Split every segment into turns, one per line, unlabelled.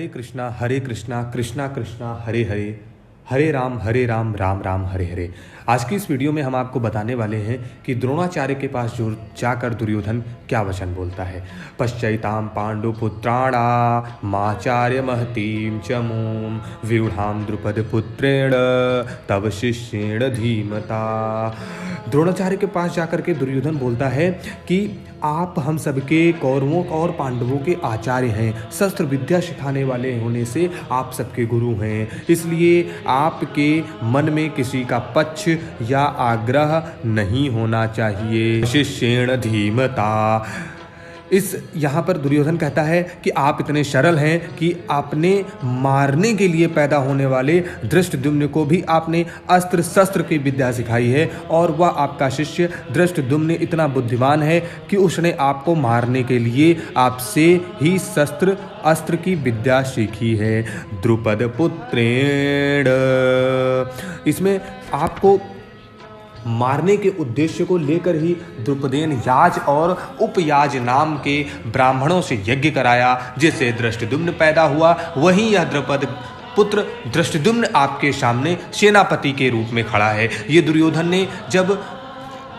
कृष्णा कृष्णा कृष्णा हरे हरे, हरे राम राम राम हरे हरे। आज की इस वीडियो में हम आपको बताने वाले हैं कि द्रोणाचार्य के पास जो जाकर दुर्योधन क्या वचन बोलता है। पश्चैताम पांडुपुत्राणा माचार्य महतीम चमूम व्यूढ़ाम द्रुपद पुत्रेण तव शिष्येण धीमता। द्रोणाचार्य के पास जाकर के दुर्योधन बोलता है कि आप हम सबके कौरवों और पांडवों के आचार्य हैं, शस्त्र विद्या सिखाने वाले होने से आप सबके गुरु हैं, इसलिए आपके मन में किसी का पक्ष या आग्रह नहीं होना चाहिए। शिष्येण धीमता। इस यहाँ पर दुर्योधन कहता है कि आप इतने सरल हैं कि आपने मारने के लिए पैदा होने वाले धृष्टद्युम्न को भी आपने अस्त्र शस्त्र की विद्या सिखाई है, और वह आपका शिष्य धृष्टद्युम्न इतना बुद्धिमान है कि उसने आपको मारने के लिए आपसे ही शस्त्र अस्त्र की विद्या सीखी है। द्रुपद पुत्रेण। इसमें आपको मारने के उद्देश्य को लेकर ही द्रुपदेन याज और उपयाज नाम के ब्राह्मणों से यज्ञ कराया, जिससे धृष्टद्युम्न पैदा हुआ। वहीं यह द्रुपद पुत्र धृष्टद्युम्न आपके सामने सेनापति के रूप में खड़ा है। ये दुर्योधन ने जब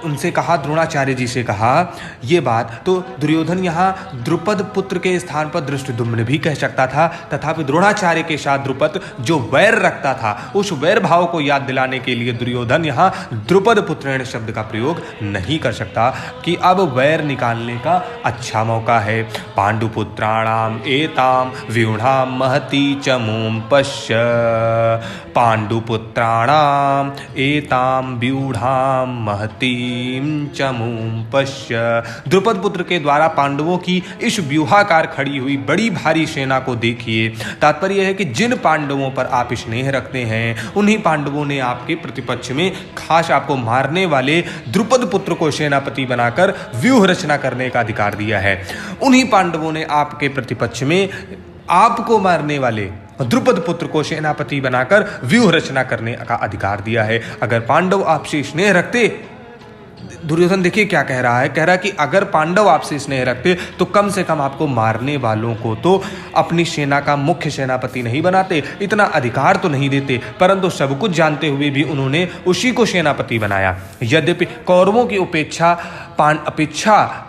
उनसे कहा, द्रोणाचार्य जी से कहा ये बात, तो दुर्योधन यहाँ द्रुपद पुत्र के स्थान पर धृष्टद्युम्न भी कह सकता था, तथापि द्रोणाचार्य के साथ द्रुपद जो वैर रखता था, उस वैर भाव को याद दिलाने के लिए दुर्योधन यहाँ द्रुपद पुत्रेण शब्द का प्रयोग नहीं कर सकता कि अब वैर निकालने का अच्छा मौका है। पांडुपुत्राणाम एताम व्यूढ़ाम महती चमूम पश्य। पांडुपुत्राणाम एताम व्यूढ़ाम महती चमूम पश्य। द्रुपद पुत्र के द्वारा पांडवों की इस व्यूहाकार खड़ी हुई बड़ी भारी सेना को देखिए। तात्पर्य यह है कि जिन पांडवों पर आप स्नेह रखते हैं, उन्हीं पांडवों ने आपके प्रतिपक्ष में खास आपको मारने वाले द्रुपद पुत्र को सेनापति बनाकर व्यूह रचना करने का अधिकार दिया है। उन्हीं पांडवों ने आपके प्रतिपक्ष में आपको मारने वाले द्रुपद पुत्र को सेनापति बनाकर व्यूह रचना करने का अधिकार दिया है। अगर पांडव आपसे स्नेह रखते, दुर्योधन देखिए क्या कह रहा है, कह रहा है कि अगर पांडव आपसे स्नेह रखते तो कम से कम आपको मारने वालों को तो अपनी सेना का मुख्य सेनापति नहीं बनाते, इतना अधिकार तो नहीं देते, परंतु सब कुछ जानते हुए भी उन्होंने उसी को सेनापति बनाया। यद्यपि कौरवों की अपेक्षा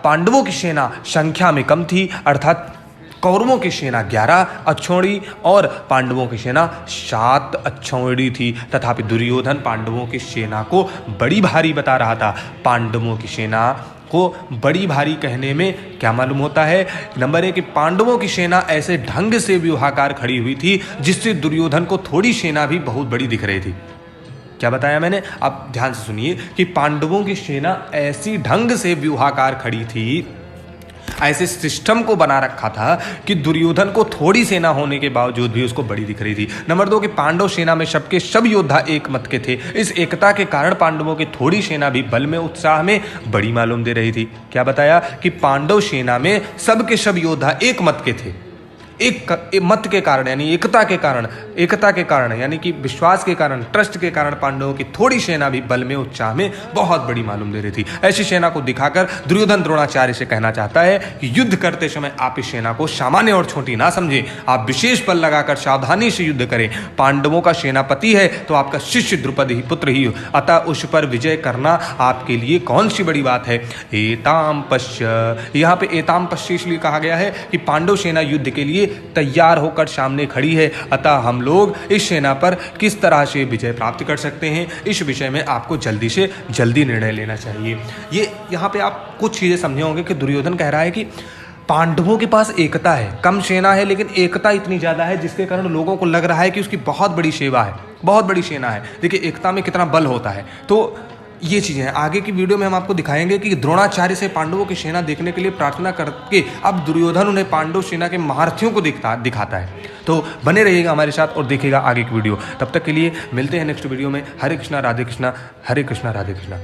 पांडवों की सेना संख्या में कम थी, अर्थात कौरवों की सेना 11 अक्षौणी और पांडवों की सेना 7 अक्षौणी थी, तथापि दुर्योधन पांडवों की सेना को बड़ी भारी बता रहा था। पांडवों की सेना को बड़ी भारी कहने में क्या मालूम होता है? नंबर 1 कि पांडवों की सेना ऐसे ढंग से व्यूहाकार खड़ी हुई थी जिससे दुर्योधन को थोड़ी सेना भी बहुत बड़ी दिख रही थी। क्या बताया मैंने? आप ध्यान से सुनिए कि पांडवों की सेना ऐसी ढंग से व्यूहाकार खड़ी थी, ऐसे सिस्टम को बना रखा था कि दुर्योधन को थोड़ी सेना होने के बावजूद भी उसको बड़ी दिख रही थी। नंबर 2 कि पांडव सेना में सबके सब योद्धा एक मत के थे। इस एकता के कारण पांडवों की थोड़ी सेना भी बल में उत्साह में बड़ी मालूम दे रही थी। क्या बताया कि पांडव सेना में सबके सब योद्धा एक मत के थे। एक मत के कारण यानी एकता के कारण यानी कि विश्वास के कारण, ट्रस्ट के कारण पांडवों की थोड़ी सेना भी बल में उत्साह में बहुत बड़ी मालूम दे रही थी। ऐसी सेना को दिखाकर दुर्योधन द्रोणाचार्य से कहना चाहता है कि युद्ध करते समय आप इस सेना को सामान्य और छोटी ना समझें, आप विशेष बल लगाकर सावधानी से युद्ध करें। पांडवों का सेनापति है तो आपका शिष्य द्रुपद ही पुत्र ही, अतः उस पर विजय करना आपके लिए कौन सी बड़ी बात है। एताम पश्य, यहाँ पे एताम पश्य इसलिए कहा गया है कि पांडव सेना युद्ध के लिए तैयार होकर सामने खड़ी है, अतः हम लोग इस सेना पर किस तरह से विजय प्राप्त कर सकते हैं, इस विषय में आपको जल्दी से जल्दी निर्णय लेना चाहिए। ये यहाँ पे आप कुछ चीजें समझे होंगे कि दुर्योधन कह रहा है कि पांडवों के पास एकता है, कम सेना है लेकिन एकता इतनी ज्यादा है जिसके कारण लोगों को लग रहा है कि उसकी बहुत बड़ी सेवा है, बहुत बड़ी सेना है। देखिए एकता में कितना बल होता है। तो ये चीज़ें हैं, आगे की वीडियो में हम आपको दिखाएंगे कि द्रोणाचार्य से पांडवों की सेना देखने के लिए प्रार्थना करके अब दुर्योधन उन्हें पांडव सेना के महारथियों को दिखाता है। तो बने रहिएगा हमारे साथ और देखिएगा आगे की वीडियो। तब तक के लिए मिलते हैं नेक्स्ट वीडियो में। हरे कृष्णा राधे कृष्णा, हरे कृष्णा राधे कृष्णा।